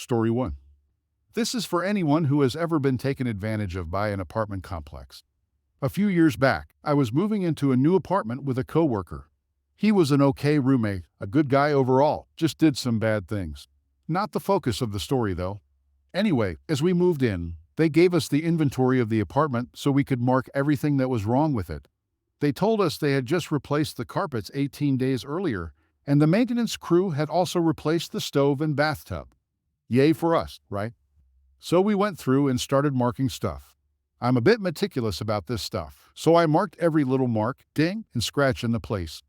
Story 1. This is for anyone who has ever been taken advantage of by an apartment complex. A few years back, I was moving into a new apartment with a coworker. He was an okay roommate, a good guy overall, just did some bad things. Not the focus of the story, though. Anyway, as we moved in, they gave us the inventory of the apartment so we could mark everything that was wrong with it. They told us they had just replaced the carpets 18 days earlier, and the maintenance crew had also replaced the stove and bathtub. Yay for us, right? So we went through and started marking stuff. I'm a bit meticulous about this stuff, so I marked every little mark, ding, and scratch in the place.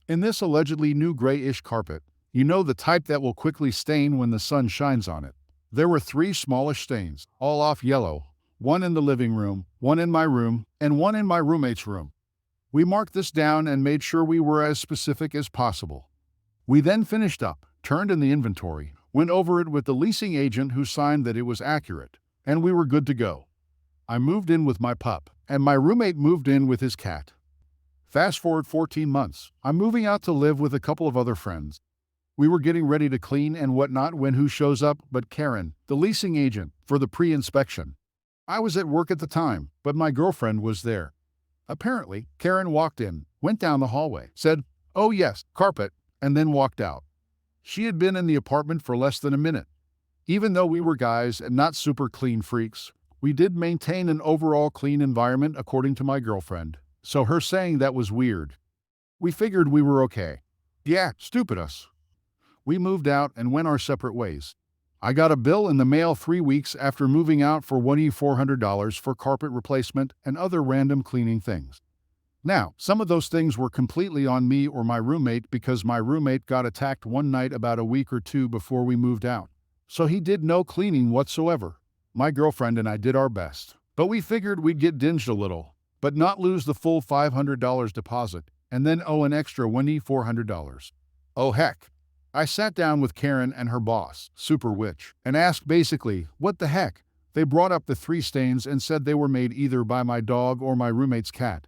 In this allegedly new grayish carpet, you know, the type that will quickly stain when the sun shines on it, there were 3 smallish stains, all off yellow, one in the living room, one in my room, and one in my roommate's room. We marked this down and made sure we were as specific as possible. We then finished up, turned in the inventory, went over it with the leasing agent who signed that it was accurate, and we were good to go. I moved in with my pup, and my roommate moved in with his cat. Fast forward 14 months, I'm moving out to live with a couple of other friends. We were getting ready to clean and whatnot when who shows up but Karen, the leasing agent, for the pre-inspection. I was at work at the time, but my girlfriend was there. Apparently, Karen walked in, went down the hallway, said, "Oh yes, carpet," and then walked out. She had been in the apartment for less than a minute. Even though we were guys and not super clean freaks, we did maintain an overall clean environment according to my girlfriend, so her saying that was weird. We figured we were okay. Yeah, stupid us. We moved out and went our separate ways. I got a bill in the mail 3 weeks after moving out for $1,400 for carpet replacement and other random cleaning things. Now, some of those things were completely on me or my roommate because my roommate got attacked one night about a week or 2 before we moved out. So he did no cleaning whatsoever. My girlfriend and I did our best, but we figured we'd get dinged a little, but not lose the full $500 deposit and then owe an extra $1,400. Oh heck. I sat down with Karen and her boss, Super Witch, and asked basically, what the heck? They brought up the 3 stains and said they were made either by my dog or my roommate's cat.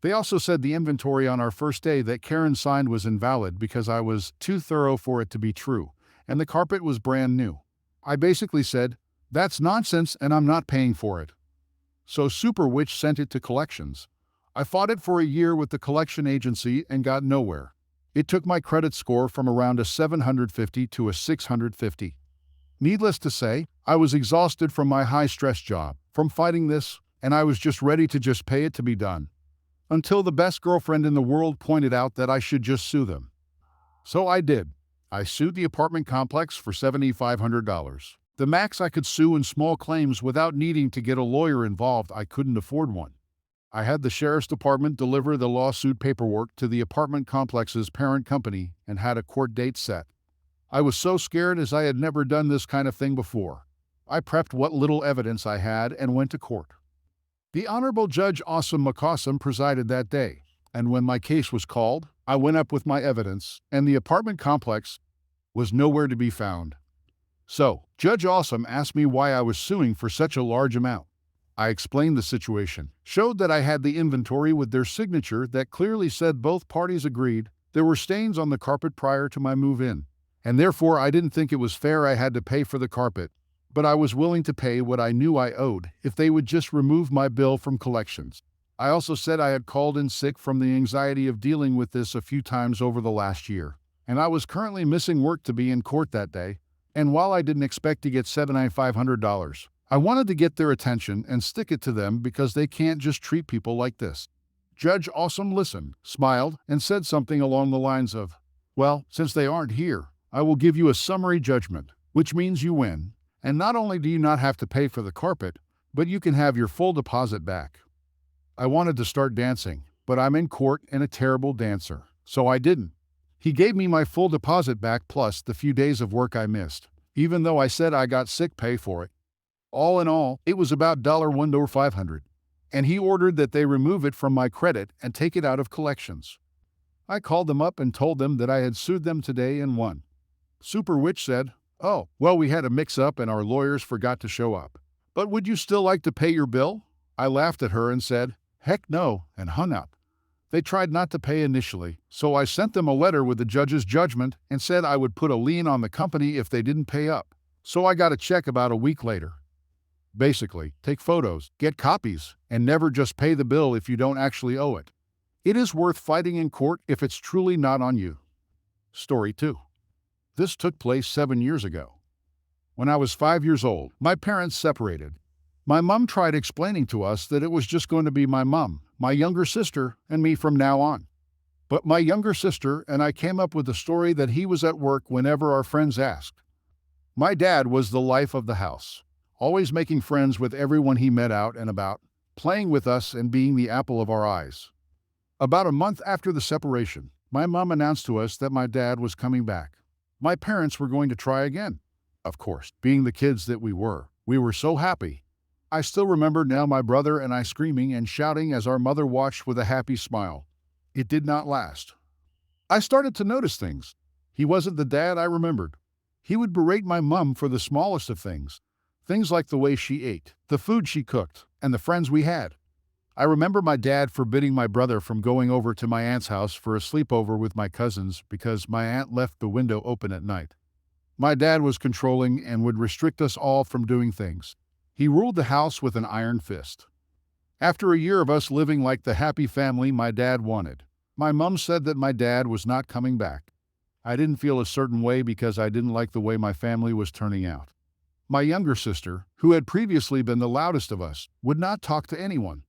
They also said the inventory on our first day that Karen signed was invalid because I was too thorough for it to be true, and the carpet was brand new. I basically said, that's nonsense and I'm not paying for it. So Super Witch sent it to collections. I fought it for a year with the collection agency and got nowhere. It took my credit score from around a 750 to a 650. Needless to say, I was exhausted from my high-stress job, from fighting this, and I was just ready to just pay it to be done. Until the best girlfriend in the world pointed out that I should just sue them. So I did. I sued the apartment complex for $7,500. The max I could sue in small claims without needing to get a lawyer involved. I couldn't afford one. I had the sheriff's department deliver the lawsuit paperwork to the apartment complex's parent company and had a court date set. I was so scared as I had never done this kind of thing before. I prepped what little evidence I had and went to court. The Honorable Judge Awesome McAwesome presided that day, and when my case was called, I went up with my evidence, and the apartment complex was nowhere to be found. So, Judge Awesome asked me why I was suing for such a large amount. I explained the situation, showed that I had the inventory with their signature that clearly said both parties agreed there were stains on the carpet prior to my move-in, and therefore I didn't think it was fair I had to pay for the carpet, but I was willing to pay what I knew I owed if they would just remove my bill from collections. I also said I had called in sick from the anxiety of dealing with this a few times over the last year, and I was currently missing work to be in court that day, and while I didn't expect to get $7,500, I wanted to get their attention and stick it to them because they can't just treat people like this. Judge Awesome listened, smiled, and said something along the lines of, well, since they aren't here, I will give you a summary judgment, which means you win, and not only do you not have to pay for the carpet, but you can have your full deposit back. I wanted to start dancing, but I'm in court and a terrible dancer, so I didn't. He gave me my full deposit back plus the few days of work I missed, even though I said I got sick pay for it. All in all, it was about $1 or $500, and he ordered that they remove it from my credit and take it out of collections. I called them up and told them that I had sued them today and won. Super Witch said, oh, well, we had a mix-up and our lawyers forgot to show up. But would you still like to pay your bill? I laughed at her and said, heck no, and hung up. They tried not to pay initially, so I sent them a letter with the judge's judgment and said I would put a lien on the company if they didn't pay up. So I got a check about a week later. Basically, take photos, get copies, and never just pay the bill if you don't actually owe it. It is worth fighting in court if it's truly not on you. Story 2. This took place 7 years ago. When I was 5 years old, my parents separated. My mom tried explaining to us that it was just going to be my mom, my younger sister, and me from now on. But my younger sister and I came up with the story that he was at work whenever our friends asked. My dad was the life of the house, always making friends with everyone he met out and about, playing with us and being the apple of our eyes. About a month after the separation, my mom announced to us that my dad was coming back. My parents were going to try again. Of course, being the kids that we were so happy. I still remember now my brother and I screaming and shouting as our mother watched with a happy smile. It did not last. I started to notice things. He wasn't the dad I remembered. He would berate my mom for the smallest of things. Things like the way she ate, the food she cooked, and the friends we had. I remember my dad forbidding my brother from going over to my aunt's house for a sleepover with my cousins because my aunt left the window open at night. My dad was controlling and would restrict us all from doing things. He ruled the house with an iron fist. After a year of us living like the happy family my dad wanted, my mom said that my dad was not coming back. I didn't feel a certain way because I didn't like the way my family was turning out. My younger sister, who had previously been the loudest of us, would not talk to anyone.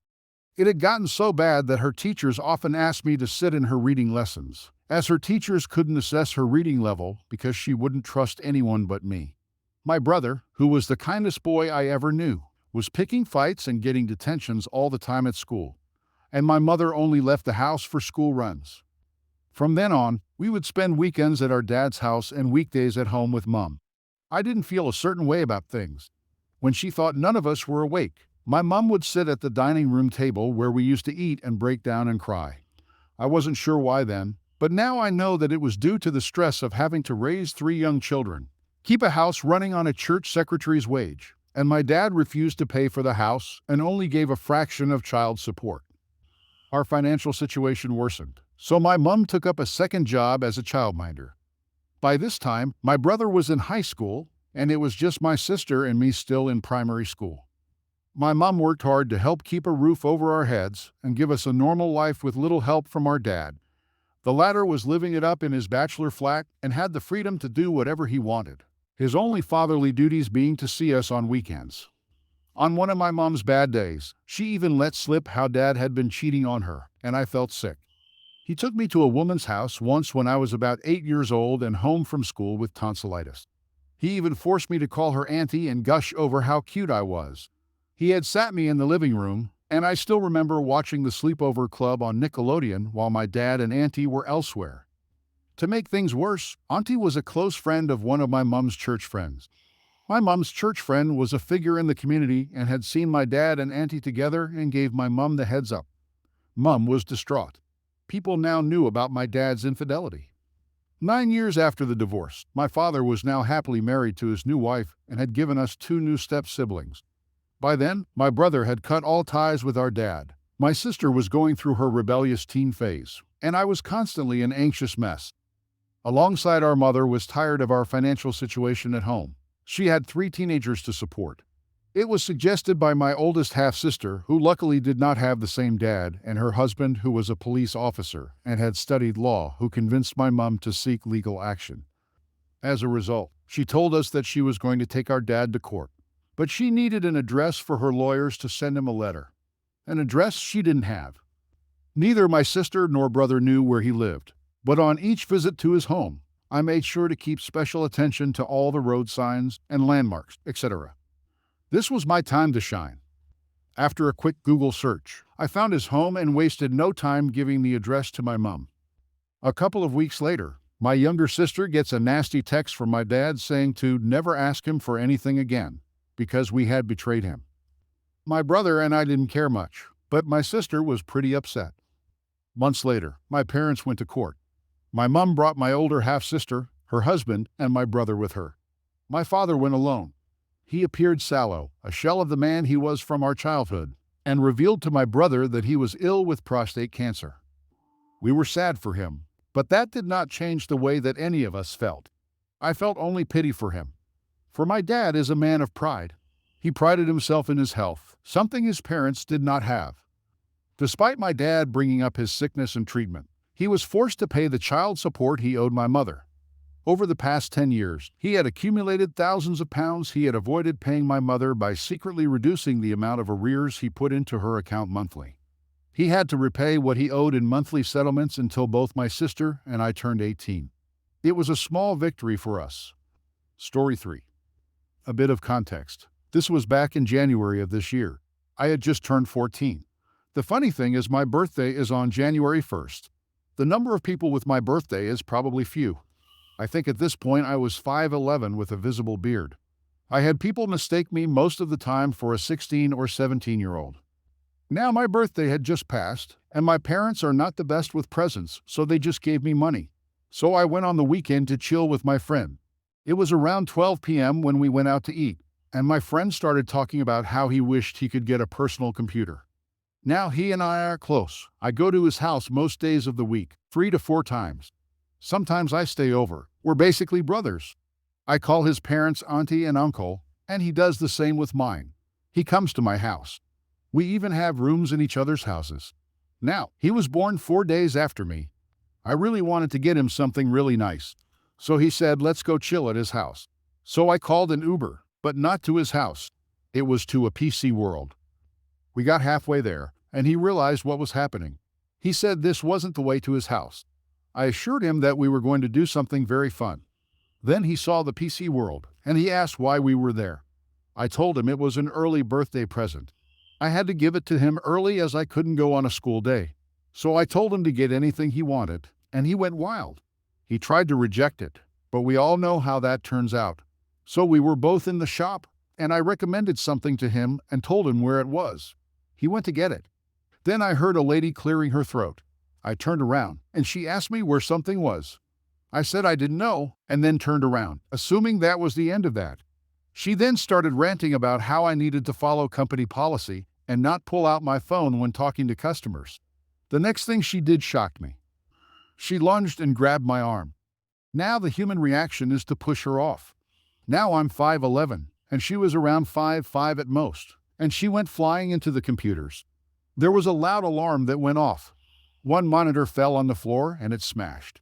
It had gotten so bad that her teachers often asked me to sit in her reading lessons, as her teachers couldn't assess her reading level because she wouldn't trust anyone but me. My brother, who was the kindest boy I ever knew, was picking fights and getting detentions all the time at school, and my mother only left the house for school runs. From then on, we would spend weekends at our dad's house and weekdays at home with Mom. I didn't feel a certain way about things. When she thought none of us were awake, my mom would sit at the dining room table where we used to eat and break down and cry. I wasn't sure why then, but now I know that it was due to the stress of having to raise 3 young children, keep a house running on a church secretary's wage, and my dad refused to pay for the house and only gave a fraction of child support. Our financial situation worsened, so my mom took up a second job as a childminder. By this time, my brother was in high school, and it was just my sister and me still in primary school. My mom worked hard to help keep a roof over our heads and give us a normal life with little help from our dad. The latter was living it up in his bachelor flat and had the freedom to do whatever he wanted, his only fatherly duties being to see us on weekends. On one of my mom's bad days, she even let slip how dad had been cheating on her, and I felt sick. He took me to a woman's house once when I was about 8 years old and home from school with tonsillitis. He even forced me to call her auntie and gush over how cute I was. He had sat me in the living room, and I still remember watching the Sleepover Club on Nickelodeon while my dad and auntie were elsewhere. To make things worse, auntie was a close friend of one of my mom's church friends. My mom's church friend was a figure in the community and had seen my dad and auntie together and gave my mom the heads up. Mom was distraught. People now knew about my dad's infidelity. 9 years after the divorce, my father was now happily married to his new wife and had given us 2 new step-siblings. By then, my brother had cut all ties with our dad. My sister was going through her rebellious teen phase, and I was constantly an anxious mess. Alongside, our mother was tired of our financial situation at home. She had 3 teenagers to support. It was suggested by my oldest half-sister, who luckily did not have the same dad, and her husband, who was a police officer and had studied law, who convinced my mom to seek legal action. As a result, she told us that she was going to take our dad to court. But she needed an address for her lawyers to send him a letter. An address she didn't have. Neither my sister nor brother knew where he lived, but on each visit to his home, I made sure to keep special attention to all the road signs and landmarks, etc. This was my time to shine. After a quick Google search, I found his home and wasted no time giving the address to my mom. A couple of weeks later, my younger sister gets a nasty text from my dad saying to never ask him for anything again, because we had betrayed him. My brother and I didn't care much, but my sister was pretty upset. Months later, my parents went to court. My mom brought my older half-sister, her husband, and my brother with her. My father went alone. He appeared sallow, a shell of the man he was from our childhood, and revealed to my brother that he was ill with prostate cancer. We were sad for him, but that did not change the way that any of us felt. I felt only pity for him. For my dad is a man of pride. He prided himself in his health, something his parents did not have. Despite my dad bringing up his sickness and treatment, he was forced to pay the child support he owed my mother. Over the past 10 years, he had accumulated thousands of pounds he had avoided paying my mother by secretly reducing the amount of arrears he put into her account monthly. He had to repay what he owed in monthly settlements until both my sister and I turned 18. It was a small victory for us. Story 3. A bit of context. This was back in January of this year. I had just turned 14. The funny thing is my birthday is on January 1st. The number of people with my birthday is probably few. I think at this point I was 5'11" with a visible beard. I had people mistake me most of the time for a 16 or 17-year-old. Now my birthday had just passed, and my parents are not the best with presents, so they just gave me money. So I went on the weekend to chill with my friend. It was around 12 p.m. when we went out to eat, and my friend started talking about how he wished he could get a personal computer. Now he and I are close. I go to his house most days of the week, 3 to 4 times. Sometimes I stay over. We're basically brothers. I call his parents auntie and uncle, and he does the same with mine. He comes to my house. We even have rooms in each other's houses. Now, he was born 4 days after me. I really wanted to get him something really nice. So he said, let's go chill at his house. So I called an Uber, but not to his house. It was to a PC World. We got halfway there, and he realized what was happening. He said this wasn't the way to his house. I assured him that we were going to do something very fun. Then he saw the PC World, and he asked why we were there. I told him it was an early birthday present. I had to give it to him early as I couldn't go on a school day. So I told him to get anything he wanted, and he went wild. He tried to reject it, but we all know how that turns out. So we were both in the shop, and I recommended something to him and told him where it was. He went to get it. Then I heard a lady clearing her throat. I turned around, and she asked me where something was. I said I didn't know, and then turned around, assuming that was the end of that. She then started ranting about how I needed to follow company policy and not pull out my phone when talking to customers. The next thing she did shocked me. She lunged and grabbed my arm. Now the human reaction is to push her off. Now I'm 5'11", and she was around 5'5" at most, and she went flying into the computers. There was a loud alarm that went off. One monitor fell on the floor and it smashed.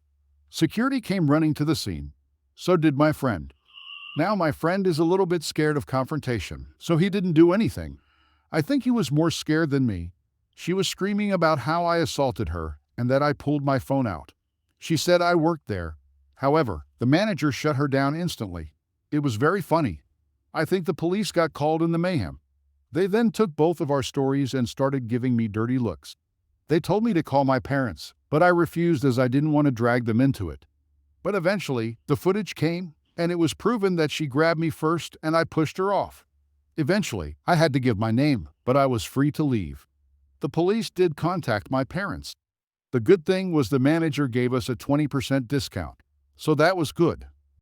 Security came running to the scene. So did my friend. Now my friend is a little bit scared of confrontation, so he didn't do anything. I think he was more scared than me. She was screaming about how I assaulted her and that I pulled my phone out. She said I worked there. However, the manager shut her down instantly. It was very funny. I think the police got called in the mayhem. They then took both of our stories and started giving me dirty looks. They told me to call my parents, but I refused as I didn't want to drag them into it. But eventually, the footage came, and it was proven that she grabbed me first and I pushed her off. Eventually, I had to give my name, but I was free to leave. The police did contact my parents. The good thing was the manager gave us a 20% discount, so that was good.